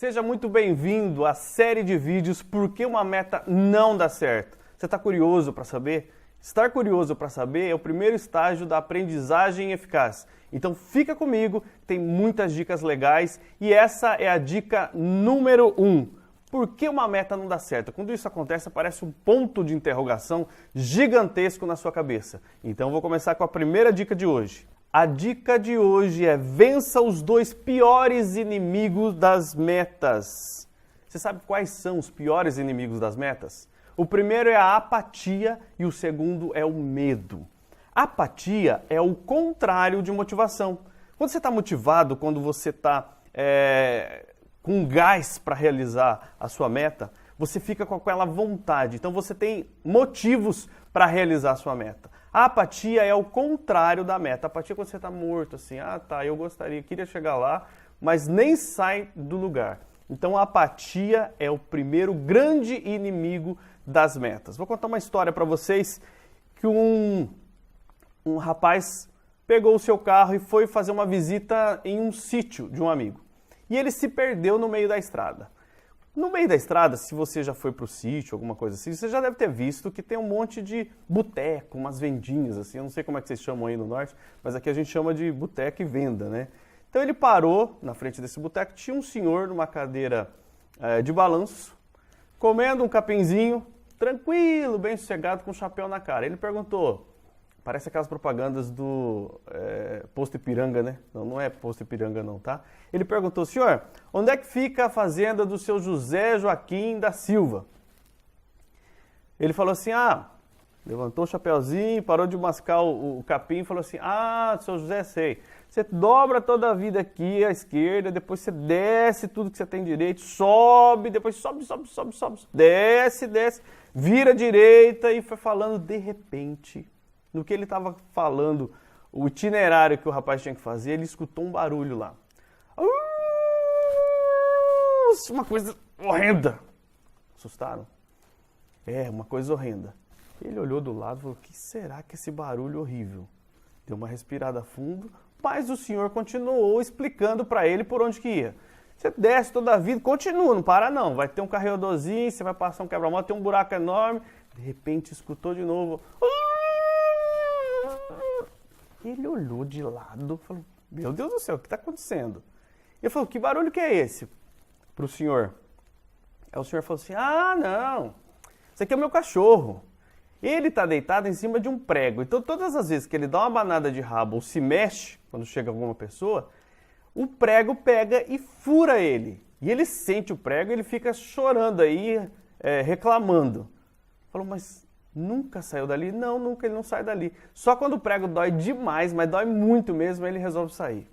Seja muito bem-vindo à série de vídeos Por que uma meta não dá certo. Você está curioso para saber? Estar curioso para saber é o primeiro estágio da aprendizagem eficaz. Então fica comigo, tem muitas dicas legais e essa é a dica número 1. Por que uma meta não dá certo? Quando isso acontece, aparece um ponto de interrogação gigantesco na sua cabeça. Então vou começar com a primeira dica de hoje. A dica de hoje é: vença os dois piores inimigos das metas. Você sabe quais são os piores inimigos das metas? O primeiro é a apatia e o segundo é o medo. Apatia é o contrário de motivação. Quando você está motivado, quando você está com gás para realizar a sua meta, você fica com aquela vontade. Então você tem motivos para realizar a sua meta. A apatia é o contrário da meta. A apatia é quando você está morto, assim, eu queria chegar lá, mas nem sai do lugar. Então a apatia é o primeiro grande inimigo das metas. Vou contar uma história para vocês que um rapaz pegou o seu carro e foi fazer uma visita em um sítio de um amigo. E ele se perdeu no meio da estrada. No meio da estrada, se você já foi para o sítio, alguma coisa assim, você já deve ter visto que tem um monte de boteco, umas vendinhas assim, eu não sei como é que vocês chamam aí no norte, mas aqui a gente chama de boteco e venda, né? Então ele parou na frente desse boteco, tinha um senhor numa cadeira de balanço, comendo um capinzinho, tranquilo, bem sossegado, com um chapéu na cara. Ele perguntou, parece aquelas propagandas do Posto Ipiranga, né? Não é Posto Ipiranga não, tá? Ele perguntou, senhor, onde é que fica a fazenda do seu José Joaquim da Silva? Ele falou assim, levantou o chapéuzinho, parou de mascar o capim e falou assim, seu José, sei. Você dobra toda a vida aqui à esquerda, depois você desce tudo que você tem direito, sobe, depois sobe, desce, vira à direita e foi falando de repente. No que ele estava falando, o itinerário que o rapaz tinha que fazer, ele escutou um barulho lá. Uma coisa horrenda. Assustaram? Uma coisa horrenda. Ele olhou do lado e falou, o que será que é esse barulho horrível? Deu uma respirada fundo, mas o senhor continuou explicando para ele por onde que ia. Você desce toda a vida, continua, não para não. Vai ter um carregadorzinho, você vai passar um quebra-mola, tem um buraco enorme. De repente escutou de novo. Ele olhou de lado e falou, meu Deus do céu, o que está acontecendo? Ele falou, que barulho que é esse? Para o senhor. Aí o senhor falou assim, não, isso aqui é o meu cachorro. Ele está deitado em cima de um prego. Então todas as vezes que ele dá uma banada de rabo ou se mexe, quando chega alguma pessoa, o prego pega e fura ele. E ele sente o prego e ele fica chorando aí, reclamando. Falou, mas nunca saiu dali? Não, nunca, ele não sai dali. Só quando o prego dói demais, mas dói muito mesmo, ele resolve sair.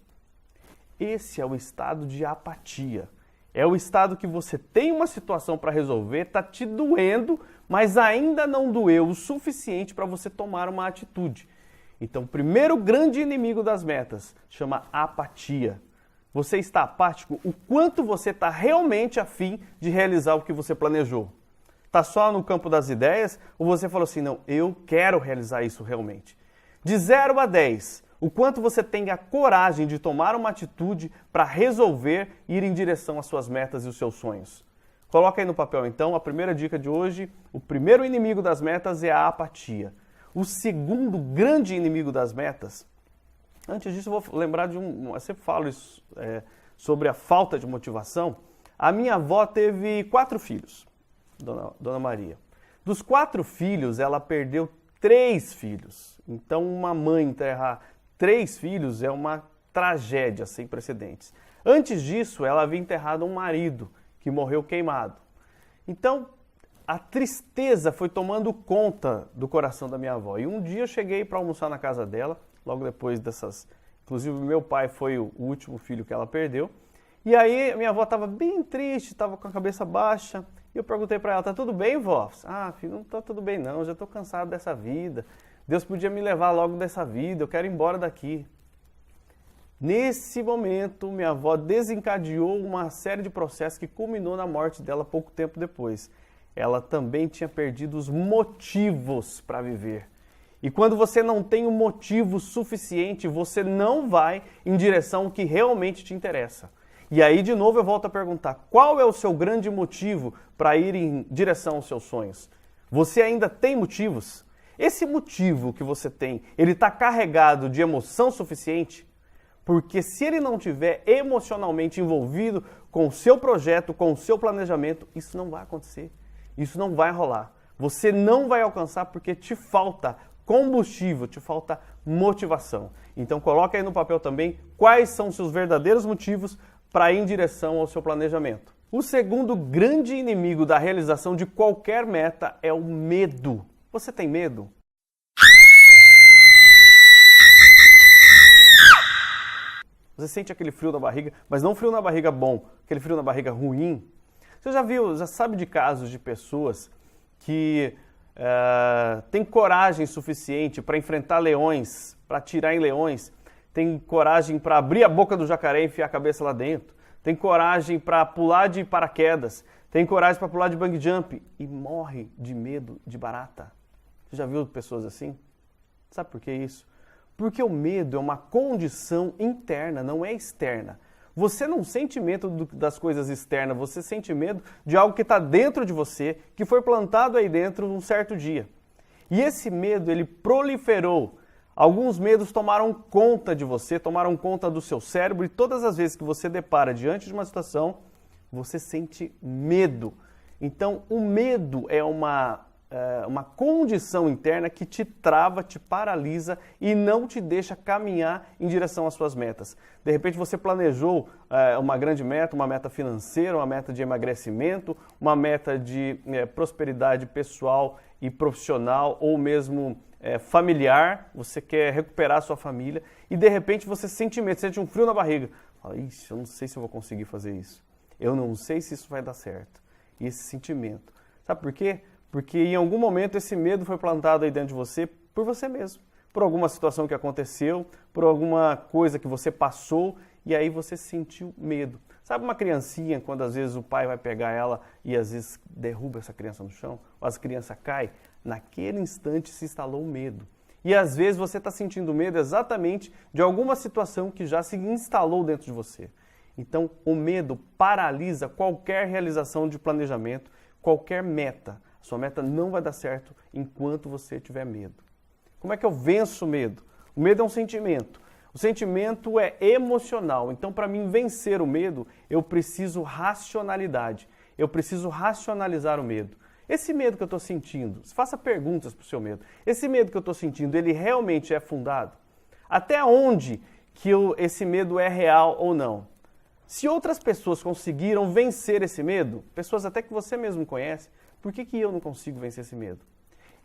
Esse é o estado de apatia. É o estado que você tem uma situação para resolver, está te doendo, mas ainda não doeu o suficiente para você tomar uma atitude. Então, o primeiro grande inimigo das metas chama apatia. Você está apático o quanto você está realmente a fim de realizar o que você planejou. Está só no campo das ideias ou você falou assim, não, eu quero realizar isso realmente. De 0 a 10, o quanto você tem a coragem de tomar uma atitude para resolver e ir em direção às suas metas e os seus sonhos. Coloca aí no papel então, a primeira dica de hoje, o primeiro inimigo das metas é a apatia. O segundo grande inimigo das metas, antes disso eu vou lembrar eu sempre falo isso, sobre a falta de motivação. A minha avó teve 4 filhos. Dona Maria. Dos 4 filhos, ela perdeu 3 filhos. Então, uma mãe enterrar 3 filhos é uma tragédia sem precedentes. Antes disso, ela havia enterrado um marido que morreu queimado. Então, a tristeza foi tomando conta do coração da minha avó. E um dia eu cheguei para almoçar na casa dela, logo depois dessas... Inclusive, meu pai foi o último filho que ela perdeu. E aí, minha avó estava bem triste, estava com a cabeça baixa. E eu perguntei para ela, tá tudo bem, vó? Filho, não tá tudo bem não, já estou cansado dessa vida. Deus podia me levar logo dessa vida, eu quero ir embora daqui. Nesse momento, minha avó desencadeou uma série de processos que culminou na morte dela pouco tempo depois. Ela também tinha perdido os motivos para viver. E quando você não tem um motivo suficiente, você não vai em direção ao que realmente te interessa. E aí, de novo, eu volto a perguntar, qual é o seu grande motivo para ir em direção aos seus sonhos? Você ainda tem motivos? Esse motivo que você tem, ele está carregado de emoção suficiente? Porque se ele não estiver emocionalmente envolvido com o seu projeto, com o seu planejamento, isso não vai acontecer. Isso não vai rolar. Você não vai alcançar porque te falta combustível, te falta motivação. Então coloca aí no papel também quais são os seus verdadeiros motivos para ir em direção ao seu planejamento. O segundo grande inimigo da realização de qualquer meta é o medo. Você tem medo? Você sente aquele frio na barriga, mas não frio na barriga bom, aquele frio na barriga ruim. Você já sabe de casos de pessoas que têm coragem suficiente para enfrentar leões, para atirar em leões, tem coragem para abrir a boca do jacaré e enfiar a cabeça lá dentro, tem coragem para pular de paraquedas, tem coragem para pular de bungee jump e morre de medo de barata. Você já viu pessoas assim? Sabe por que isso? Porque o medo é uma condição interna, não é externa. Você não sente medo das coisas externas, você sente medo de algo que está dentro de você, que foi plantado aí dentro um certo dia. E esse medo, ele proliferou. Alguns medos tomaram conta de você, tomaram conta do seu cérebro, e todas as vezes que você depara diante de uma situação, você sente medo. Então, o medo é uma condição interna que te trava, te paralisa e não te deixa caminhar em direção às suas metas. De repente você planejou uma grande meta, uma meta financeira, uma meta de emagrecimento, uma meta de prosperidade pessoal e profissional ou mesmo familiar, você quer recuperar a sua família e de repente você sente medo, sente um frio na barriga. Fala, ixi, eu não sei se eu vou conseguir fazer isso. Eu não sei se isso vai dar certo. E esse sentimento. Sabe por quê? Porque em algum momento esse medo foi plantado aí dentro de você por você mesmo. Por alguma situação que aconteceu, por alguma coisa que você passou e aí você sentiu medo. Sabe uma criancinha, quando às vezes o pai vai pegar ela e às vezes derruba essa criança no chão, ou as crianças caem? Naquele instante se instalou o medo. E às vezes você está sentindo medo exatamente de alguma situação que já se instalou dentro de você. Então o medo paralisa qualquer realização de planejamento, qualquer meta. Sua meta não vai dar certo enquanto você tiver medo. Como é que eu venço o medo? O medo é um sentimento. O sentimento é emocional. Então, para mim vencer o medo, eu preciso racionalidade. Eu preciso racionalizar o medo. Esse medo que eu estou sentindo, faça perguntas para o seu medo. Esse medo que eu estou sentindo, ele realmente é fundado? Até onde que esse medo é real ou não? Se outras pessoas conseguiram vencer esse medo, pessoas até que você mesmo conhece, por que eu não consigo vencer esse medo?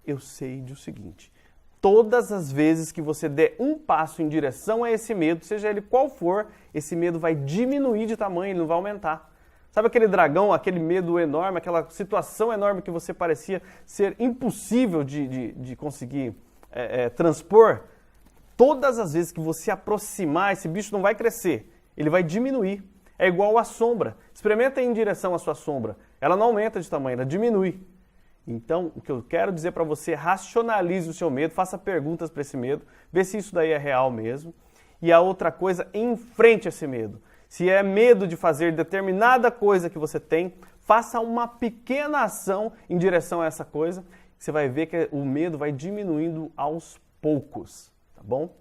Eu sei do seguinte, todas as vezes que você der um passo em direção a esse medo, seja ele qual for, esse medo vai diminuir de tamanho, ele não vai aumentar. Sabe aquele dragão, aquele medo enorme, aquela situação enorme que você parecia ser impossível de conseguir transpor? Todas as vezes que você aproximar, esse bicho não vai crescer, ele vai diminuir. É igual a sombra. Experimenta ir em direção à sua sombra. Ela não aumenta de tamanho, ela diminui. Então, o que eu quero dizer para você, racionalize o seu medo, faça perguntas para esse medo, vê se isso daí é real mesmo. E a outra coisa, enfrente esse medo. Se é medo de fazer determinada coisa que você tem, faça uma pequena ação em direção a essa coisa. Você vai ver que o medo vai diminuindo aos poucos, tá bom?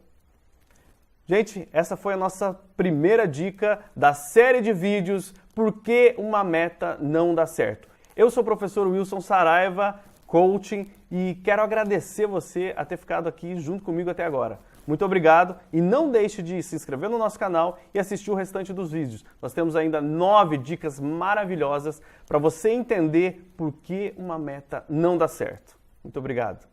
Gente, essa foi a nossa primeira dica da série de vídeos Por que uma meta não dá certo. Eu sou o professor Wilson Saraiva, coaching, e quero agradecer você a ter ficado aqui junto comigo até agora. Muito obrigado e não deixe de se inscrever no nosso canal e assistir o restante dos vídeos. Nós temos ainda 9 dicas maravilhosas para você entender por que uma meta não dá certo. Muito obrigado.